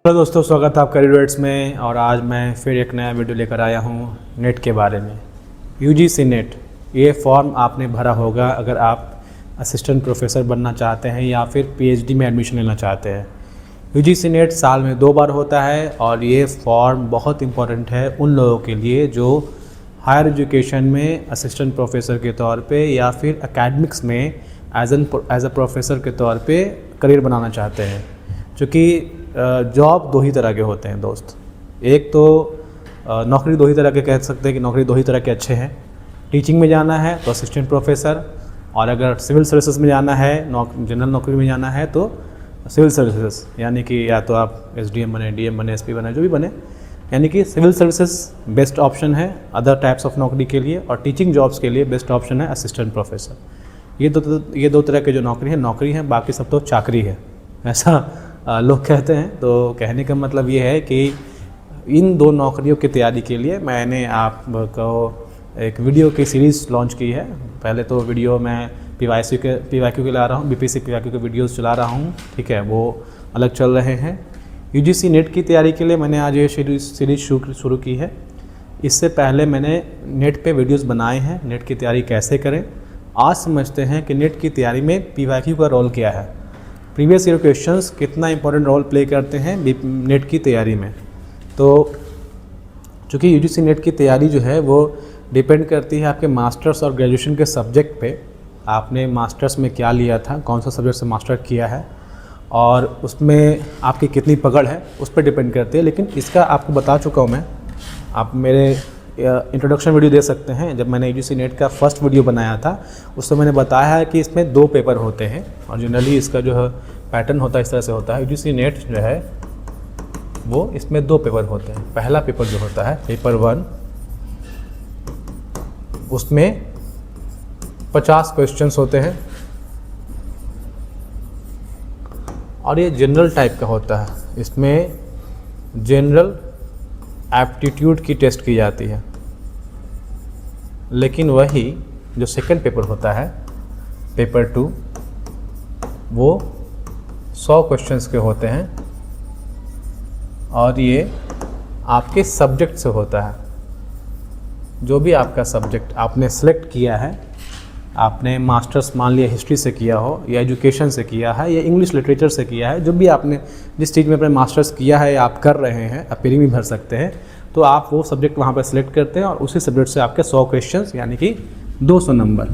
Hello दोस्तों, स्वागत है आपका रिडर्ट्स में। और आज मैं फिर एक नया वीडियो लेकर आया हूँ नेट के बारे में। यूजीसी नेट, ये फॉर्म आपने भरा होगा अगर आप असिस्टेंट प्रोफेसर बनना चाहते हैं या फिर पीएचडी में एडमिशन लेना चाहते हैं। यूजीसी नेट साल में 2 बार होता है और ये फॉर्म बहुत इम्पोर्टेंट है उन लोगों के लिए जो हायर एजुकेशन में असिस्टेंट प्रोफेसर के तौर पे या फिर एकेडमिक्स में एज अ प्रोफेसर के तौर पे करियर बनाना चाहते हैं। क्योंकि जॉब 2 ही तरह के होते हैं दोस्त। एक तो नौकरी 2 ही तरह के कह सकते हैं कि नौकरी 2 ही तरह के अच्छे हैं। टीचिंग में जाना है तो असिस्टेंट प्रोफेसर, और अगर सिविल सर्विसेज में जाना है, जनरल नौकरी में जाना है तो सिविल सर्विसेज, यानी कि या तो आप एसडीएम बने, डीएम बने, एसपी बने, जो भी बने, यानी कि सिविल सर्विसेज बेस्ट ऑप्शन है अदर टाइप्स ऑफ नौकरी के लिए। और टीचिंग जॉब्स के लिए बेस्ट ऑप्शन है असिस्टेंट प्रोफेसर। ये दो तरह के जो नौकरी है, बाकी सब तो चाकरी है, ऐसा लोग कहते हैं। तो कहने का मतलब ये है कि इन 2 नौकरियों की तैयारी के लिए मैंने आपको एक वीडियो की सीरीज़ लॉन्च की है। पहले तो वीडियो मैं पीवाईक्यू के ला रहा हूँ, बीपीएससी पीवाईक्यू के वीडियोस चला रहा हूँ, ठीक है, वो अलग चल रहे हैं। यूजीसी नेट की तैयारी के लिए मैंने आज ये सीरीज़ शुरू की है। इससे पहले मैंने नेट पे वीडियोस बनाए हैं, नेट की तैयारी कैसे करें। आज समझते हैं कि नेट की तैयारी में पीवाईक्यू का रोल क्या है, प्रीवियस ईयर क्वेश्चंस कितना इंपॉर्टेंट रोल प्ले करते हैं नेट की तैयारी में। तो चूँकि यूजीसी नेट की तैयारी जो है वो डिपेंड करती है आपके मास्टर्स और ग्रेजुएशन के सब्जेक्ट पे। आपने मास्टर्स में क्या लिया था, कौन सा सब्जेक्ट से मास्टर किया है, और उसमें आपकी कितनी पकड़ है, उस पर डिपेंड करती है। लेकिन इसका आपको बता चुका हूँ मैं, आप मेरे इंट्रोडक्शन वीडियो दे सकते हैं। जब मैंने यूजीसी नेट का फर्स्ट वीडियो बनाया था उसमें मैंने बताया है कि इसमें 2 पेपर होते हैं और जनरली इसका जो है पैटर्न होता है इस तरह से होता है। यूजीसी नेट जो है वो इसमें 2 पेपर होते हैं। पहला पेपर जो होता है पेपर 1, उसमें 50 क्वेश्चंस होते हैं और ये जनरल टाइप का होता है। इसमें जनरल एप्टीट्यूड की टेस्ट की जाती है। लेकिन वही जो सेकंड पेपर होता है पेपर 2, वो 100 क्वेश्चंस के होते हैं और ये आपके सब्जेक्ट से होता है। जो भी आपका सब्जेक्ट आपने सेलेक्ट किया है, आपने मास्टर्स मान लिया हिस्ट्री से किया हो या एजुकेशन से किया है या इंग्लिश लिटरेचर से किया है, जो भी आपने जिस चीज़ में अपने मास्टर्स किया है या आप कर रहे हैं, अपीयरिंग भी भर सकते हैं, तो आप वो सब्जेक्ट वहाँ पर सिलेक्ट करते हैं और उसी सब्जेक्ट से आपके 100 क्वेश्चंस यानी कि 200 नंबर,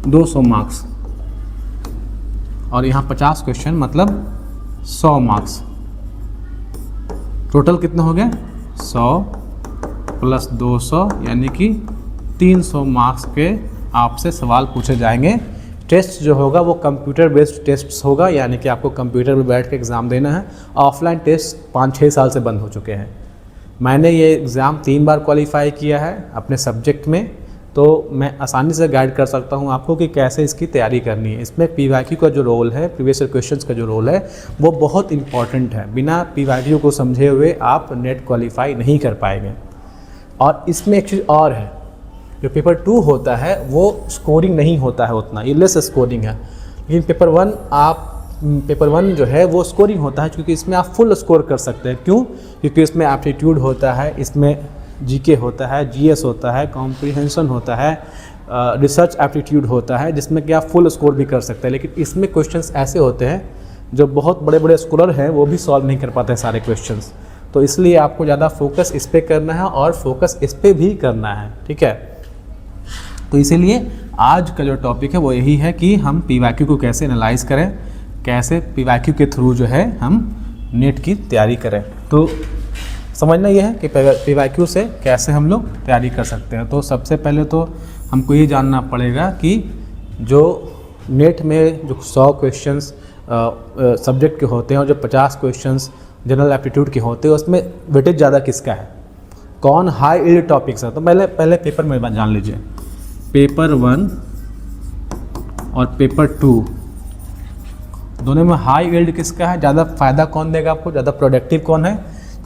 200 मार्क्स। और यहाँ 50 क्वेश्चन मतलब 100 मार्क्स। टोटल कितने हो गए? 100 प्लस 200 यानी कि 300 मार्क्स के आपसे सवाल पूछे जाएंगे। टेस्ट जो होगा वो कंप्यूटर बेस्ड टेस्ट होगा, यानी कि आपको कंप्यूटर पर बैठ के एग्ज़ाम देना है। ऑफलाइन टेस्ट 5-6 साल से बंद हो चुके हैं। मैंने ये एग्ज़ाम 3 बार क्वालिफाई किया है अपने सब्जेक्ट में, तो मैं आसानी से गाइड कर सकता हूँ आपको कि कैसे इसकी तैयारी करनी है। इसमें पीवाईक्यू का जो रोल है, प्रीवियस ईयर क्वेश्चंस का जो रोल है, वो बहुत इंपॉर्टेंट है। बिना पीवाईक्यू को समझे हुए आप नेट क्वालिफाई नहीं कर पाएंगे। और इसमें एक चीज़ और है, जो पेपर 2 होता है वो स्कोरिंग नहीं होता है उतना, ये लेस स्कोरिंग है। लेकिन पेपर 1 जो है वो स्कोरिंग होता है, क्योंकि इसमें आप फुल स्कोर कर सकते हैं। क्यों? क्योंकि इसमें एप्टीट्यूड होता है, इसमें जीके होता है, जीएस होता है, कॉम्प्रिहेंशन होता है, रिसर्च एप्टीट्यूड होता है, जिसमें कि आप फुल स्कोर भी कर सकते हैं। लेकिन इसमें क्वेश्चंस ऐसे होते हैं जो बहुत बड़े बड़े स्कॉलर हैं वो भी सॉल्व नहीं कर पाते हैं सारे क्वेश्चंस। तो इसलिए आपको ज़्यादा फोकस इस पर करना है और फोकस इस पर भी करना है, ठीक है। तो इसीलिए आज का जो टॉपिक है वो यही है कि हम पीवाईक्यू को कैसे एनालाइज करें, कैसे पीवाईक्यू के थ्रू जो है हम नेट की तैयारी करें। तो समझना यह है कि पीवाईक्यू से कैसे हम लोग तैयारी कर सकते हैं। तो सबसे पहले तो हमको ये जानना पड़ेगा कि जो नेट में जो 100 क्वेश्चंस सब्जेक्ट के होते हैं और जो 50 क्वेश्चंस जनरल एप्टीट्यूड के होते हैं, उसमें वेटेज ज़्यादा किसका है, कौन हाई यील्ड टॉपिक्स है। तो पहले पेपर में जान लीजिए, पेपर 1 और पेपर 2 दोनों में हाई यील्ड किसका है, ज़्यादा फ़ायदा कौन देगा आपको, ज़्यादा प्रोडक्टिव कौन है?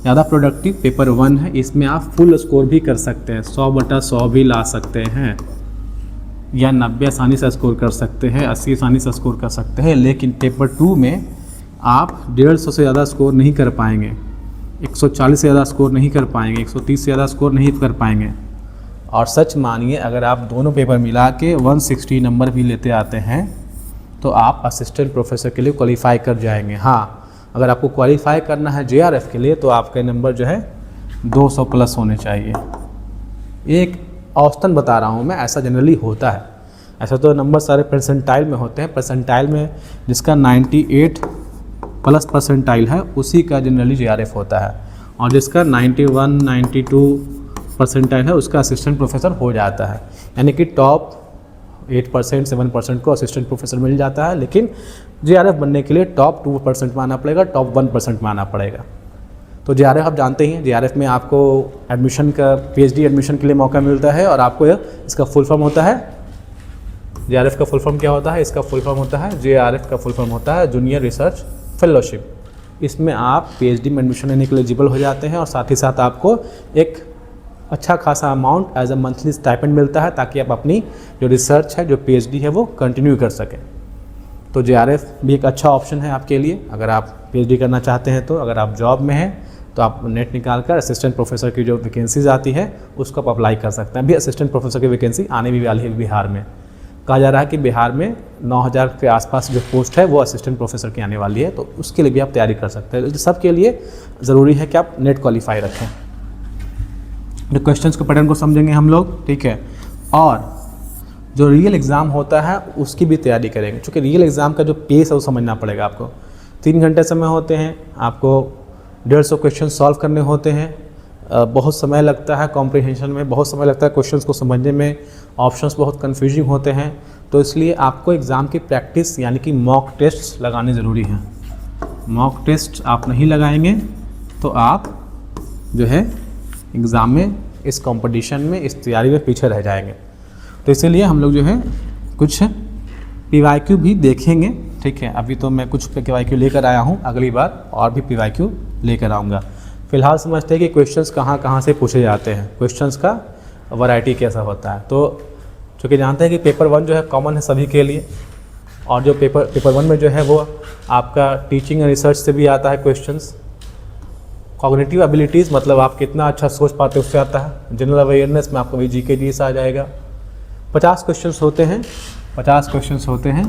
ज़्यादा प्रोडक्टिव पेपर 1 है। इसमें आप फुल स्कोर भी कर सकते हैं, 100/100 भी ला सकते हैं, या 90 आसानी से स्कोर कर सकते हैं, 80 आसानी से स्कोर कर सकते हैं। लेकिन पेपर 2 में आप 150 से ज़्यादा स्कोर नहीं कर पाएंगे, 140 से ज़्यादा स्कोर नहीं कर पाएंगे, 130 से ज़्यादा स्कोर नहीं कर पाएंगे। और सच मानिए अगर आप दोनों पेपर मिला के 160 नंबर भी लेते आते हैं तो आप असिस्टेंट प्रोफेसर के लिए क्वालिफाई कर जाएंगे। हाँ, अगर आपको क्वालिफाई करना है JRF के लिए तो आपके नंबर जो है 200 प्लस होने चाहिए। एक औसतन बता रहा हूँ मैं, ऐसा जनरली होता है। ऐसा तो नंबर सारे परसेंटाइल में होते हैं, परसेंटाइल में जिसका 98 प्लस परसेंटाइल है उसी का जनरली JRF होता है, और जिसका 91 92 परसेंटाइल है उसका असिस्टेंट प्रोफेसर हो जाता है। यानी कि टॉप 8% 7% को असिस्टेंट प्रोफेसर मिल जाता है, लेकिन JRF बनने के लिए टॉप 2% में आना पड़ेगा, टॉप 1% में आना पड़ेगा। तो JRF आप जानते ही हैं, JRF में आपको एडमिशन का PhD एडमिशन के लिए मौका मिलता है, और आपको इसका फुल फॉर्म होता है, JRF का फुल फॉर्म क्या होता है, इसका फुल फॉर्म होता है, JRF का फुल फॉर्म होता है जूनियर रिसर्च फेलोशिप। इसमें आप PhD में एडमिशन लेने के लिए एलिजिबल हो जाते हैं, और साथ ही साथ आपको एक अच्छा खासा amount as a monthly stipend मिलता है, ताकि आप अपनी जो रिसर्च है, जो PhD है, वो कंटिन्यू कर सकें। तो JRF भी एक अच्छा ऑप्शन है आपके लिए अगर आप PhD करना चाहते हैं। तो अगर आप जॉब में हैं तो आप नेट निकाल कर असिस्टेंट प्रोफेसर की जो वैकेंसीज आती है उसको आप अप्लाई कर सकते हैं। अभी असिस्टेंट प्रोफेसर की वैकेंसी आने भी वाली है बिहार में। कहा जा रहा है कि बिहार में 9000 के आसपास जो पोस्ट है वो असिस्टेंट प्रोफेसर की आने वाली है, तो उसके लिए भी आप तैयारी कर सकते हैं। सबके लिए ज़रूरी है कि आप नेट क्वालिफाई रखें। जो क्वेश्चंस के पैटर्न को समझेंगे हम लोग, ठीक है, और जो रियल एग्ज़ाम होता है उसकी भी तैयारी करेंगे, क्योंकि रियल एग्ज़ाम का जो पेस है वो समझना पड़ेगा आपको। 3 घंटे समय होते हैं, आपको 150 क्वेश्चन सॉल्व करने होते हैं, बहुत समय लगता है कॉम्प्रिहेंशन में, बहुत समय लगता है क्वेश्चंस को समझने में, ऑप्शंस बहुत कन्फ्यूजिंग होते हैं। तो इसलिए आपको एग्ज़ाम की प्रैक्टिस यानी कि मॉक टेस्ट लगाने ज़रूरी हैं। मॉक टेस्ट आप नहीं लगाएंगे तो आप जो है एग्ज़ाम में, इस कंपटीशन में, इस तैयारी में पीछे रह जाएंगे। तो इसीलिए हम लोग जो है कुछ PYQ भी देखेंगे, ठीक है। अभी तो मैं कुछ PYQ लेकर आया हूँ, अगली बार और भी PYQ लेकर आऊँगा। फिलहाल समझते हैं कि क्वेश्चंस कहाँ से पूछे जाते हैं, क्वेश्चंस का वैरायटी कैसा होता है। तो चूँकि जानते हैं कि पेपर 1 जो है कॉमन है सभी के लिए, और जो पेपर 1 में जो है वो आपका टीचिंग एंड रिसर्च से भी आता है क्वेश्चंस। कॉग्निटिव एबिलिटीज़ मतलब आप कितना अच्छा सोच पाते हैं उससे आता है। जनरल अवेयरनेस में आपको भी GK GS आ जाएगा। 50 क्वेश्चंस होते हैं, 50 क्वेश्चंस होते हैं,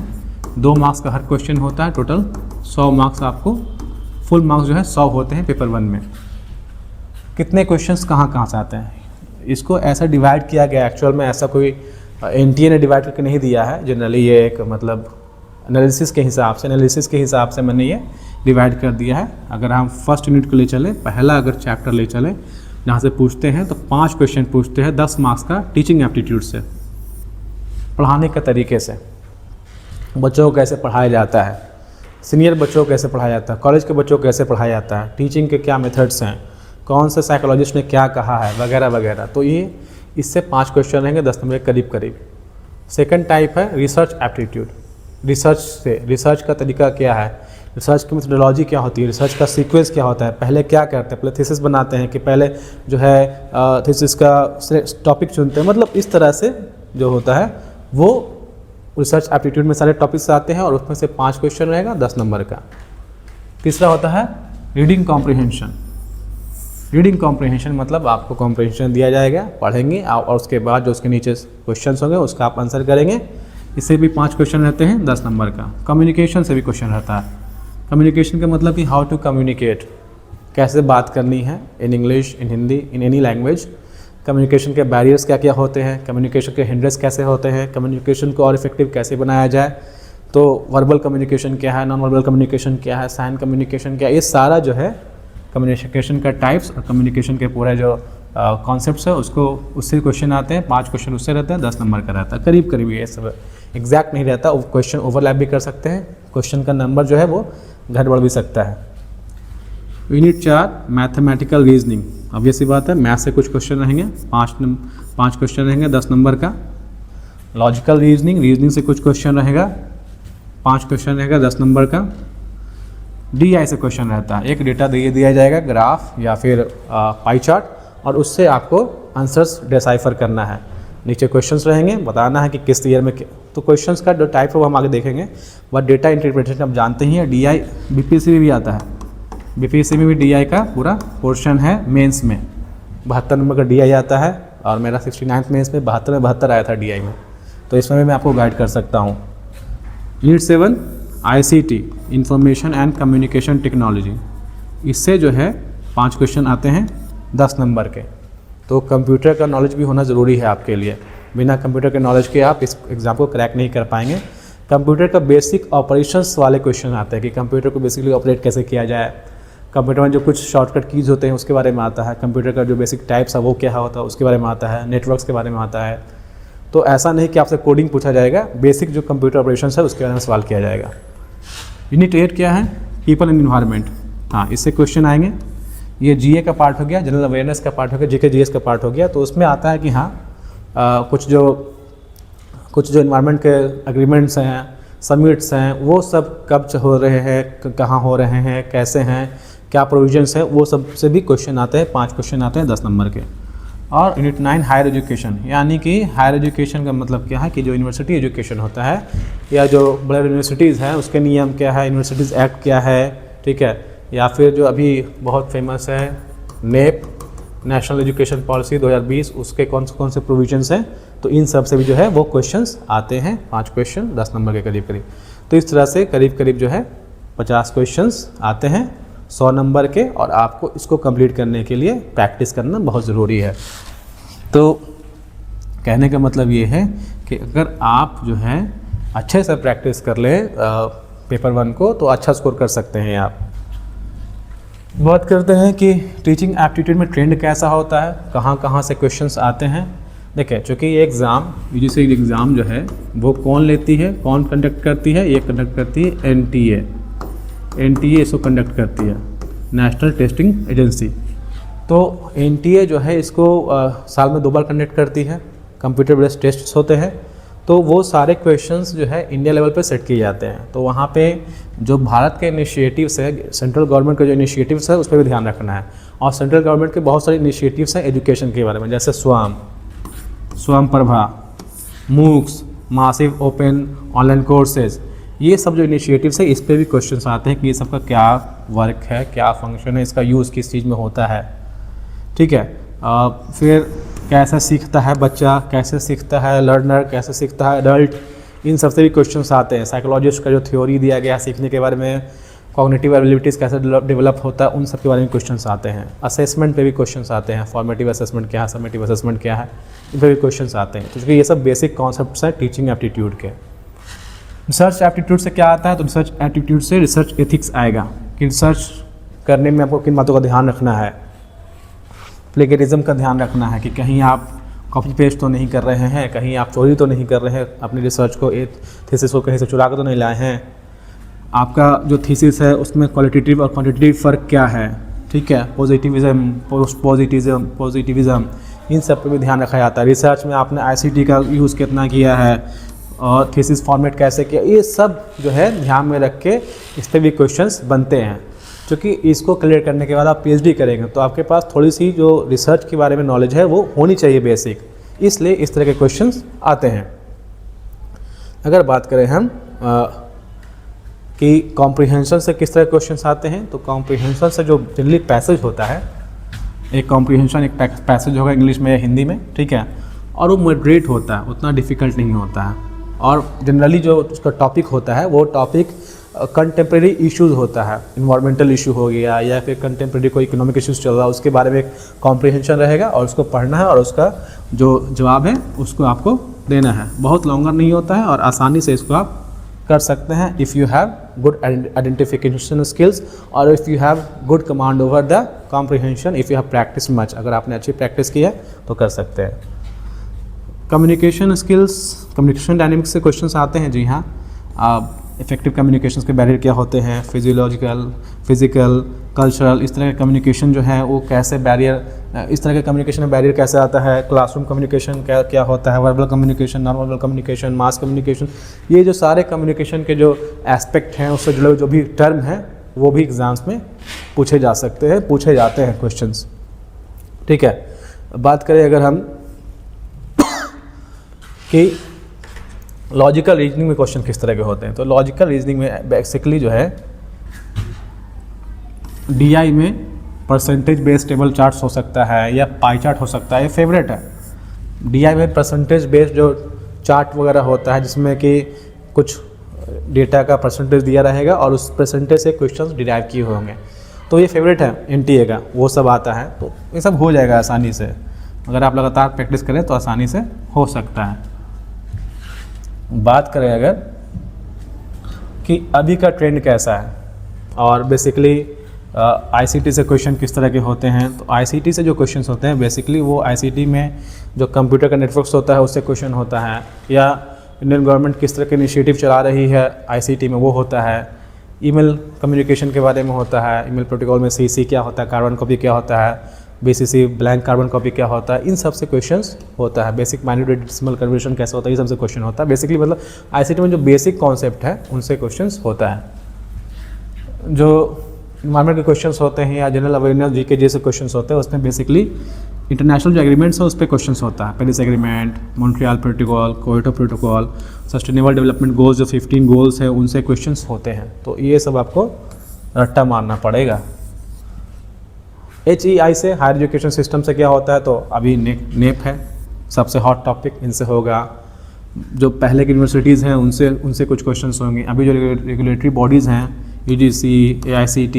2 मार्क्स का हर क्वेश्चन होता है, टोटल 100 मार्क्स आपको, फुल मार्क्स जो है 100 होते हैं पेपर 1 में। कितने क्वेश्चंस कहाँ से आते हैं, इसको ऐसा डिवाइड किया गया, एक्चुअल में ऐसा कोई NTA ने डिवाइड करके नहीं दिया है। जनरली ये एक मतलब एनालिसिस के हिसाब से मैंने ये डिवाइड कर दिया है। अगर हम फर्स्ट यूनिट को ले चले, पहला अगर चैप्टर ले चले जहाँ से पूछते हैं तो 5 क्वेश्चन पूछते हैं 10 मार्क्स का टीचिंग एप्टीट्यूड से, पढ़ाने के तरीके से, बच्चों को कैसे पढ़ाया जाता है, सीनियर बच्चों को कैसे पढ़ाया जाता है, कॉलेज के बच्चों को कैसे पढ़ाया जाता है, टीचिंग के क्या मेथड्स हैं, कौन से साइकोलॉजिस्ट ने क्या कहा है, वगैरह वगैरह। तो ये इससे 5 क्वेश्चन रहेंगे 10 नंबर के करीब। सेकंड टाइप है रिसर्च एप्टीट्यूड। रिसर्च का तरीका क्या है, रिसर्च की मेथोडोलॉजी क्या होती है, रिसर्च का सीक्वेंस क्या होता है, पहले क्या करते हैं, पहले थीसिस बनाते हैं कि पहले जो है थीसिस का टॉपिक चुनते हैं, मतलब इस तरह से जो होता है वो रिसर्च एप्टीट्यूड में सारे टॉपिक्स आते हैं, और उसमें से 5 क्वेश्चन रहेगा 10 नंबर का। तीसरा होता है रीडिंग कॉम्प्रिहेंशन। रीडिंग कॉम्प्रिहेंशन मतलब आपको कॉम्प्रिहेंशन दिया जाएगा, पढ़ेंगे और उसके बाद जो उसके नीचे क्वेश्चन होंगे उसका आप आंसर करेंगे। इससे भी 5 क्वेश्चन रहते हैं 10 नंबर का। कम्युनिकेशन से भी क्वेश्चन रहता है। कम्युनिकेशन का मतलब कि हाउ टू कम्युनिकेट, कैसे बात करनी है, in English, in Hindi, in any language. Communication के बैरियर्स क्या क्या होते हैं, कम्युनिकेशन के हिंड्रेंस कैसे होते हैं, कम्युनिकेशन को और इफेक्टिव कैसे बनाया जाए। तो वर्बल कम्युनिकेशन क्या है, नॉन वर्बल कम्युनिकेशन क्या है, साइन कम्युनिकेशन क्या है, ये सारा जो है कम्युनिकेशन का टाइप्स और कम्युनिकेशन के पूरे जो कॉन्सेप्ट्स है उसको उससे क्वेश्चन आते हैं। 5 क्वेश्चन उससे रहते हैं, 10 नंबर का रहता है, करीब करीब ये सब एग्जैक्ट नहीं रहता। क्वेश्चन ओवरलैप भी कर सकते हैं, क्वेश्चन का नंबर जो है वो घट बढ़ भी सकता है। Unit 4 mathematical reasoning. अब ये सी बात है, मैथ से कुछ क्वेश्चन रहेंगे, 5 क्वेश्चन रहेंगे 10 नंबर का। लॉजिकल रीजनिंग से कुछ क्वेश्चन रहेगा, 5 क्वेश्चन रहेगा 10 नंबर का। DI से क्वेश्चन रहता है, एक डेटा दिया जाएगा, ग्राफ या फिर पाई चार्ट, और उससे आपको आंसर्स डिसाइफर करना है। नीचे क्वेश्चंस रहेंगे, बताना है कि किस ईयर में तो क्वेश्चंस का जो टाइप है वो हम आगे देखेंगे। बट डेटा इंटरप्रिटेशन आप जानते ही हैं, DI BPSC में भी आता है, BPSC में भी DI का पूरा पोर्शन है। मेंस में 72 नंबर का DI आता है और मेरा 69th मेंस में 72 में 72 आया था DI में, तो इसमें भी मैं आपको गाइड कर सकता हूँ। Unit 7 ICT information and communication technology, इससे जो है 5 क्वेश्चन आते हैं 10 नंबर के। तो कंप्यूटर का नॉलेज भी होना ज़रूरी है आपके लिए, बिना कंप्यूटर के नॉलेज के आप इस एग्ज़ाम को क्रैक नहीं कर पाएंगे। कंप्यूटर का बेसिक ऑपरेशंस वाले क्वेश्चन आते हैं कि कंप्यूटर को बेसिकली ऑपरेट कैसे किया जाए, कंप्यूटर में जो कुछ शॉर्टकट कीज़ होते हैं उसके बारे में आता है, कंप्यूटर का जो बेसिक टाइप्स है वो क्या होता है उसके बारे में आता है, नेटवर्क्स के बारे में आता है। तो ऐसा नहीं कि आपसे कोडिंग पूछा जाएगा, बेसिक जो कंप्यूटर ऑपरेशंस है उसके बारे में सवाल किया जाएगा। यूनिट 8 क्या है? People and environment. हाँ, इससे क्वेश्चन आएंगे। ये GA का पार्ट हो गया, जनरल अवेयरनेस का पार्ट हो गया, GK GS का पार्ट हो गया। तो उसमें आता है कि हाँ कुछ जो इन्वायरमेंट के एग्रीमेंट्स हैं, समिट्स हैं, वो सब कब हो रहे हैं, कहाँ हो रहे हैं, कैसे हैं, क्या प्रोविजंस हैं, वो सब से भी क्वेश्चन आते हैं। 5 क्वेश्चन आते हैं 10 नंबर के। और यूनिट 9 हायर एजुकेशन, यानी कि हायर एजुकेशन का मतलब क्या है कि जो यूनिवर्सिटी एजुकेशन होता है या जो बड़े यूनिवर्सिटीज़ हैं उसके नियम क्या है, यूनिवर्सिटीज़ एक्ट क्या है, ठीक है, या फिर जो अभी बहुत फेमस है NEP नेशनल एजुकेशन पॉलिसी 2020, उसके कौन से प्रोविजंस हैं। तो इन सब से भी जो है वो क्वेश्चंस आते हैं, 5 क्वेश्चन 10 नंबर के करीब करीब। तो इस तरह से करीब करीब जो है 50 क्वेश्चंस आते हैं 100 नंबर के, और आपको इसको कंप्लीट करने के लिए प्रैक्टिस करना बहुत ज़रूरी है। तो कहने का मतलब ये है कि अगर आप जो है अच्छे से प्रैक्टिस कर लें पेपर 1 को, तो अच्छा स्कोर कर सकते हैं आप। बात करते हैं कि टीचिंग एप्टीट्यूड में ट्रेंड कैसा होता है, कहाँ कहाँ से क्वेश्चंस आते हैं। देखिए, चूँकि ये एग्ज़ाम UGC एग्ज़ाम जो है वो कौन लेती है, कौन कंडक्ट करती है, ये कंडक्ट करती है NTA इसको कंडक्ट करती है, नेशनल टेस्टिंग एजेंसी। तो NTA जो है इसको साल में 2 बार कंडक्ट करती है, कंप्यूटर बेस्ड टेस्ट होते हैं। तो वो सारे क्वेश्चंस जो है इंडिया लेवल पे सेट किए जाते हैं। तो वहाँ पे जो भारत के इनिशिएटिव्स है, सेंट्रल गवर्नमेंट के जो इनिशिएटिव्स है उस पर भी ध्यान रखना है। और सेंट्रल गवर्नमेंट के बहुत सारे इनिशिएटिव्स हैं एजुकेशन के बारे में, जैसे स्वयं Prabha, MOOCs, massive open online courses, ये सब जो इनिशिएटिव्स है इस पर भी क्वेश्चंस आते हैं कि ये सबका क्या वर्क है, क्या फंक्शन है, इसका यूज़ किस चीज़ में होता है, ठीक है। फिर कैसे सीखता है बच्चा, कैसे सीखता है लर्नर, कैसे सीखता है एडल्ट, इन सब से भी क्वेश्चंस आते हैं। साइकोलॉजिस्ट का जो थ्योरी दिया गया है सीखने के बारे में, कॉग्निटिव एबिलिटीज़ कैसे डेवलप होता है, उन सब के बारे में क्वेश्चंस आते हैं। असेसमेंट पे भी क्वेश्चंस आते हैं, फॉर्मेटिव असेसमेंट क्या है, समेटिव असेसमेंट क्या है, इन पर भी क्वेश्चंस आते हैं। तो ये सब बेसिक कॉन्सेप्ट्स हैं टीचिंग एप्टीट्यूड के। रिसर्च एप्टीट्यूड से क्या आता है? तो रिसर्च एप्टीट्यूड से रिसर्च एथिक्स आएगा कि रिसर्च करने में आपको किन बातों का ध्यान रखना है। प्लेगरिज्म का ध्यान रखना है कि कहीं आप कॉपी पेस्ट तो नहीं कर रहे हैं, कहीं आप चोरी तो नहीं कर रहे हैं, अपनी रिसर्च को थीसिस को कहीं से चुरा कर तो नहीं लाए हैं, आपका जो थीसिस है उसमें क्वालिटेटिव और क्वांटिटेटिव फ़र्क क्या है, ठीक है, पॉजिटिविज़म, पॉजिटिविज़म, इन सब पे भी ध्यान रखा जाता है। रिसर्च में आपने ICT का यूज़ कितना किया है और थीसिस फॉर्मेट कैसे किया, ये सब जो है ध्यान में रख के इस पर भी क्वेश्चंस बनते हैं। क्योंकि इसको क्लियर करने के बाद आप PhD करेंगे तो आपके पास थोड़ी सी जो रिसर्च के बारे में नॉलेज है वो होनी चाहिए बेसिक, इसलिए इस तरह के क्वेश्चंस आते हैं। अगर बात करें हम कि कॉम्प्रिहेंशन से किस तरह क्वेश्चंस आते हैं, तो कॉम्प्रिहेंशन से जो जनरली पैसेज होता है, एक कॉम्प्रिहेंशन एक पैसेज होगा इंग्लिश में या हिंदी में, ठीक है, और वो मॉडरेट होता है, उतना डिफ़िकल्ट नहीं होता है। और जनरली जो उसका टॉपिक होता है वो टॉपिक कंटेम्प्रेरी इश्यूज़ होता है, इन्वायरमेंटल इशू हो गया या फिर कंटेम्प्रेरी कोई इकोनॉमिक इश्यूज़ चल रहा है, उसके बारे में कॉम्प्रिहेंशन रहेगा और उसको पढ़ना है और उसका जो जवाब है उसको आपको देना है। बहुत लॉन्गर नहीं होता है और आसानी से इसको आप कर सकते हैं if you have good identification skills और if you have good command over the comprehension, if you have practice much, अगर आपने अच्छी प्रैक्टिस की है तो कर सकते हैं। कम्युनिकेशन स्किल्स, कम्युनिकेशन डायनेमिक्स से क्वेश्चंस आते हैं। जी हाँ, इफेक्टिव कम्युनिकेशन के बैरियर क्या होते हैं, फिजियोलॉजिकल, फिजिकल, कल्चरल, इस तरह के कम्युनिकेशन जो है वो कैसे बैरियर, इस तरह के कम्युनिकेशन में बैरियर कैसे आता है, क्लासरूम कम्युनिकेशन क्या होता है, verbal communication, non verbal communication, mass communication, ये जो सारे कम्युनिकेशन के जो एस्पेक्ट हैं उससे जुड़े जो भी टर्म हैं वो भी एग्ज़ाम्स में पूछे जा सकते हैं, पूछे जाते हैं क्वेश्चंस, ठीक है। बात करें अगर हम कि लॉजिकल रीजनिंग में क्वेश्चन किस तरह के होते हैं। तो लॉजिकल रीजनिंग में बेसिकली जो है DI में परसेंटेज बेस्ड टेबल चार्ट्स हो सकता है या पाई चार्ट हो सकता है, ये फेवरेट है। DI में परसेंटेज बेस्ड जो चार्ट वगैरह होता है जिसमें कि कुछ डेटा का परसेंटेज दिया रहेगा और उस परसेंटेज से क्वेश्चंस डिराइव किए होंगे, तो ये फेवरेट है NTA का, वो सब आता है। तो ये सब हो जाएगा आसानी से, अगर आप लगातार प्रैक्टिस करें तो आसानी से हो सकता है। बात करें अगर कि अभी का ट्रेंड कैसा है और बेसिकली ICT से क्वेश्चन किस तरह के होते हैं, तो ICT से जो क्वेश्चंस होते हैं बेसिकली वो ICT में जो कंप्यूटर का नेटवर्क्स होता है उससे क्वेश्चन होता है, या इंडियन गवर्नमेंट किस तरह के इनिशिएटिव चला रही है ICT में वो होता है, ईमेल कम्युनिकेशन के बारे में होता है, ईमेल प्रोटोकॉल में CC क्या होता है, कार्बन कॉपी क्या होता है, BCC ब्लैंक कार्बन कॉपी क्या होता है, इन सब से क्वेश्चंस होता है। बेसिक माइन्यूट डेसिमल कन्वर्जन कैसे होता है, ये सबसे क्वेश्चन होता है। बेसिकली मतलब ICT में जो बेसिक कॉन्सेप्ट है उनसे क्वेश्चंस होता है। जो इन्वायरमेंट के क्वेश्चंस होते हैं या जनरल अवेयरनेस GK जैसे क्वेश्चंस होते हैं उसमें बेसिकली इंटरनेशनल जो एग्रीमेंट्स है उस पर क्वेश्चंस होता है। Paris agreement, Montreal protocol, Kyoto protocol, sustainable development goals जो 15 गोल्स हैं उनसे क्वेश्चंस होते हैं। तो ये सब आपको रट्टा मारना पड़ेगा। HEI से हायर एजुकेशन सिस्टम से क्या होता है, तो अभी नेप है सबसे हॉट टॉपिक, इनसे होगा। जो पहले की यूनिवर्सिटीज़ हैं उनसे कुछ क्वेश्चंस होंगे। अभी जो रेगुलेटरी बॉडीज़ हैं UGC, AICT,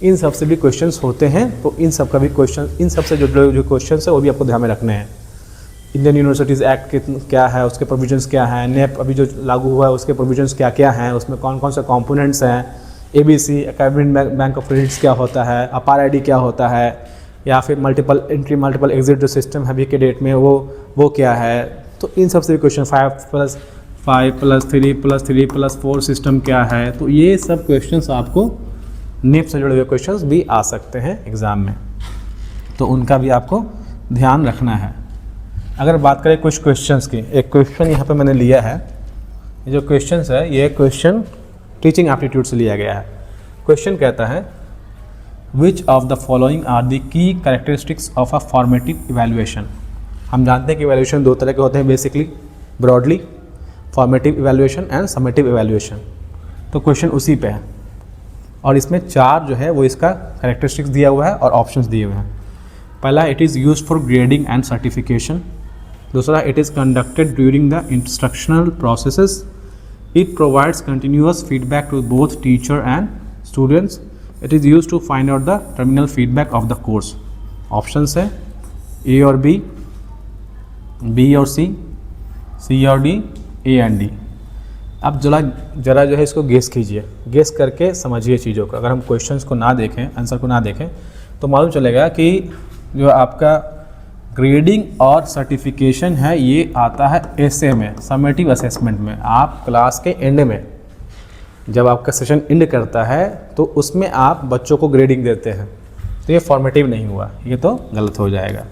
इन सब से भी क्वेश्चंस होते हैं। तो इन सब का भी क्वेश्चन, इन सब से जो क्वेश्चंस है वो भी आपको ध्यान में रखने हैं। इंडियन यूनिवर्सिटीज़ एक्ट क्या है, उसके प्रोविजंस क्या हैं, नेप अभी जो लागू हुआ है उसके प्रोविजंस क्या क्या हैं, उसमें कौन कौन से कंपोनेंट्स हैं, ABC academic bank of credits क्या होता है, अपार ID क्या होता है, या फिर मल्टीपल एंट्री मल्टीपल एग्जिट जो सिस्टम है अभी के डेट में वो क्या है। तो इन सब से भी क्वेश्चन 5+5+3+3+4 सिस्टम क्या है, तो ये सब क्वेश्चंस आपको नेप से जुड़े हुए क्वेश्चंस भी आ सकते हैं एग्ज़ाम में, तो उनका भी आपको ध्यान रखना है। अगर बात करें कुछ क्वेश्चंस की, एक क्वेश्चन यहाँ पे मैंने लिया है, ये जो क्वेश्चंस है ये क्वेश्चन टीचिंग एप्टीट्यूड से लिया गया है। क्वेश्चन कहता है which of the following are the key characteristics of a formative evaluation. हम जानते हैं कि इवैल्यूएशन दो तरह के होते हैं basically, broadly formative evaluation and summative evaluation. तो क्वेश्चन उसी पे है और इसमें 4 जो है वो इसका कैरेक्टरिस्टिक्स दिया हुआ है और ऑप्शंस दिए हुए हैं। पहला, it is used for grading and certification. दूसरा, it is conducted during the instructional processes. It provides continuous feedback to both teacher and students. It is used to find out the terminal feedback of the course. Options है A और B, B और C, C और D, A and D। अब जरा जो है इसको guess कीजिए, गेस करके समझिए चीज़ों को। अगर हम क्वेश्चंस को ना देखें, आंसर को ना देखें, तो मालूम चलेगा कि जो आपका ग्रेडिंग और सर्टिफिकेशन है ये आता है SA में, समेटिव असेसमेंट में। आप क्लास के एंड में जब आपका सेशन एंड करता है तो उसमें आप बच्चों को ग्रेडिंग देते हैं, तो ये फॉर्मेटिव नहीं हुआ, ये तो गलत हो जाएगा।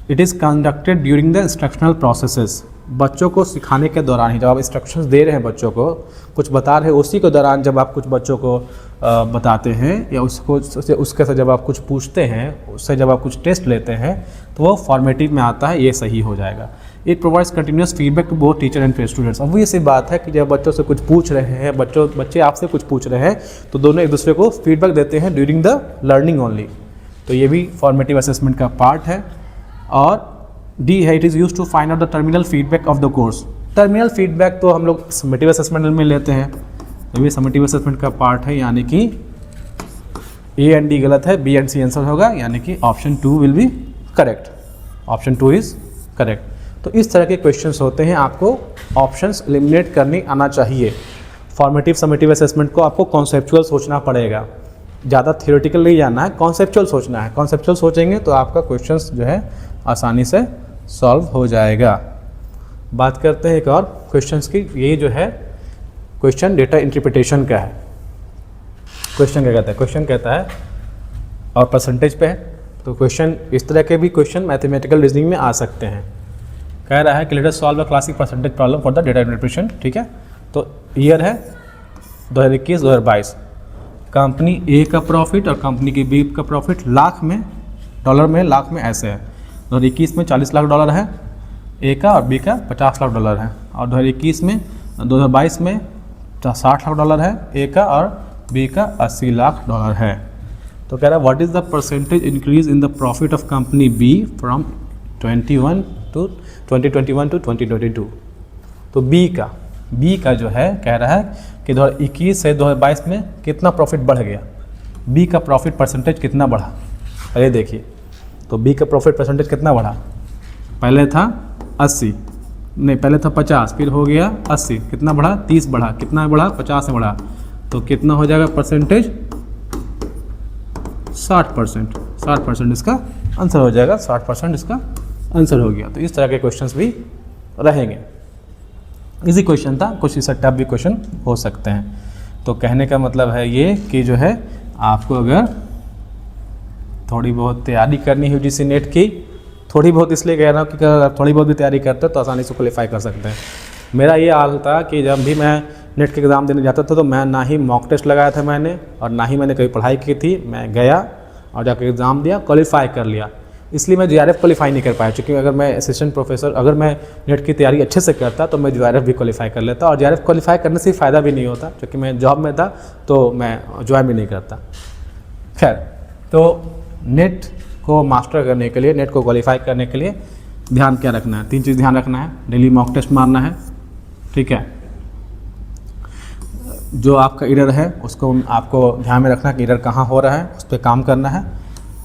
It is conducted during the instructional processes. बच्चों को सिखाने के दौरान ही, जब आप इंस्ट्रक्शंस दे रहे हैं बच्चों को, कुछ बता रहे हैं, उसी के दौरान जब आप कुछ बच्चों को बताते हैं या उसके साथ जब आप कुछ पूछते हैं, उससे जब आप कुछ टेस्ट लेते हैं, तो वो फॉर्मेटिव में आता है, ये सही हो जाएगा। It provides continuous feedback to both teacher and students. अब ये सी बात है कि जब बच्चों से कुछ पूछ रहे हैं, बच्चे आपसे कुछ पूछ रहे हैं, तो दोनों एक दूसरे को फीडबैक देते हैं ड्यूरिंग द लर्निंग ओनली। तो ये भी फॉर्मेटिव असेसमेंट का पार्ट है। और D है, it is use to find out the terminal feedback of the course. Terminal feedback तो हम लोग समेटिव असेसमेंट में लेते हैं, तो ये समेटिव असेसमेंट का पार्ट है, यानी कि A एंड D गलत है, B एंड C आंसर होगा, यानी कि option 2 will be correct. Option 2 is correct. तो इस तरह के क्वेश्चंस होते हैं, आपको ऑप्शंस एलिमिनेट करने आना चाहिए। फॉर्मेटिव समेटिव असेसमेंट को आपको कॉन्सेप्चुअल सोचना पड़ेगा, ज़्यादा थियोरेटिकल नहीं जाना है, कॉन्सेप्चुअल सोचना है। कॉन्सेप्चुअल सोचेंगे तो आपका क्वेश्चंस जो है आसानी से सॉल्व हो जाएगा। बात करते हैं एक और क्वेश्चंस की। ये जो है क्वेश्चन डेटा इंटरप्रिटेशन का है। क्वेश्चन क्या कहता है, क्वेश्चन कहता है और परसेंटेज पे है, तो क्वेश्चन इस तरह के भी क्वेश्चन मैथमेटिकल रीजनिंग में आ सकते हैं। कह रहा है कि let us solve a classic percentage problem for the data interpretation. ठीक है, तो ईयर है 2021-2022। कंपनी A का प्रॉफिट और कंपनी की B का प्रॉफिट लाख में, डॉलर में, लाख में ऐसे है। 2021 में $40 लाख है A का और B का $50 लाख है। और 2021 में 2022 में $60 लाख है ए का, और बी का $80 लाख है। तो कह रहा है what is the percentage increase in the profit of company B from 2021 to 2022। तो बी का जो है कह रहा है कि 2021 से 2022 में कितना प्रॉफिट बढ़ गया, बी का प्रॉफिट परसेंटेज कितना बढ़ा। अरे देखिए, तो बी का प्रॉफिट परसेंटेज कितना बढ़ा, पहले था 80, नहीं पहले था 50, फिर हो गया 80, कितना बढ़ा 30 बढ़ा, कितना बढ़ा 50 में बढ़ा, तो कितना हो जाएगा परसेंटेज 60% इसका आंसर हो जाएगा, 60% इसका आंसर हो गया। तो इस तरह के क्वेश्चंस भी रहेंगे। इजी क्वेश्चन था, कुछ इससे टफ भी क्वेश्चन हो सकते हैं। तो कहने का मतलब है ये कि जो है आपको अगर थोड़ी बहुत तैयारी करनी है यूजीसी नेट की, थोड़ी बहुत इसलिए कह रहा हूँ कि अगर थोड़ी बहुत भी तैयारी करते हो तो आसानी से क्वालिफाई कर सकते हैं। मेरा ये हाल था कि जब भी मैं नेट के एग्ज़ाम देने जाता था तो मैं ना ही मॉक टेस्ट लगाया था मैंने, और ना ही मैंने कभी पढ़ाई की थी। मैं गया और जाकर एग्ज़ाम दिया, क्वालिफाई कर लिया। इसलिए मैं JRF क्वालिफाई नहीं कर पाया, क्योंकि अगर मैं असिस्टेंट प्रोफेसर, अगर मैं नेट की तैयारी अच्छे से करता तो मैं JRF भी क्वालिफाई कर लेता, और JRF क्वालिफाई करने से फ़ायदा भी नहीं होता, क्योंकि मैं जॉब में था तो मैं ज्वाइन भी नहीं करता। खैर, तो नेट को मास्टर करने के लिए, नेट को क्वालिफाई करने के लिए ध्यान क्या रखना है, 3 चीज़ ध्यान रखना है। डेली मॉक टेस्ट मारना है, ठीक है। जो आपका एरर है उसको आपको ध्यान में रखना कि एरर कहाँ हो रहा है, उस पर काम करना है,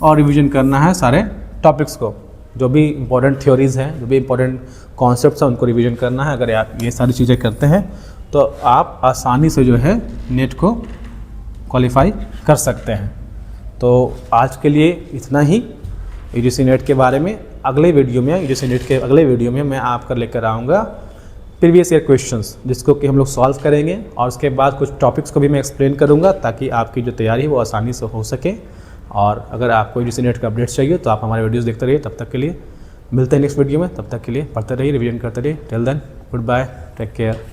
और रिवीजन करना है सारे टॉपिक्स को। जो भी इंपॉर्टेंट थ्योरीज़ हैं, जो भी इंपॉर्टेंट कॉन्सेप्ट्स हैं, उनको रिवीजन करना है। अगर आप ये सारी चीज़ें करते हैं तो आप आसानी से जो है नेट को क्वालिफाई कर सकते हैं। तो आज के लिए इतना ही यूजीसी नेट के बारे में। अगले वीडियो में, यूजीसी नेट के अगले वीडियो में मैं आपका लेकर आऊँगा प्रीवियस ईयर क्वेश्चंस, जिसको कि हम लोग सॉल्व करेंगे, और उसके बाद कुछ टॉपिक्स को भी मैं एक्सप्लेन करूँगा, ताकि आपकी जो तैयारी है वो आसानी से हो सके। और अगर आपको यूजीसी नेट का अपडेट्स चाहिए तो आप हमारे वीडियोस देखते रहिए। तब तक के लिए मिलते हैं नेक्स्ट वीडियो में, तब तक के लिए पढ़ते रहिए, रिवीजन करते रहिए। Till then, good bye, take care.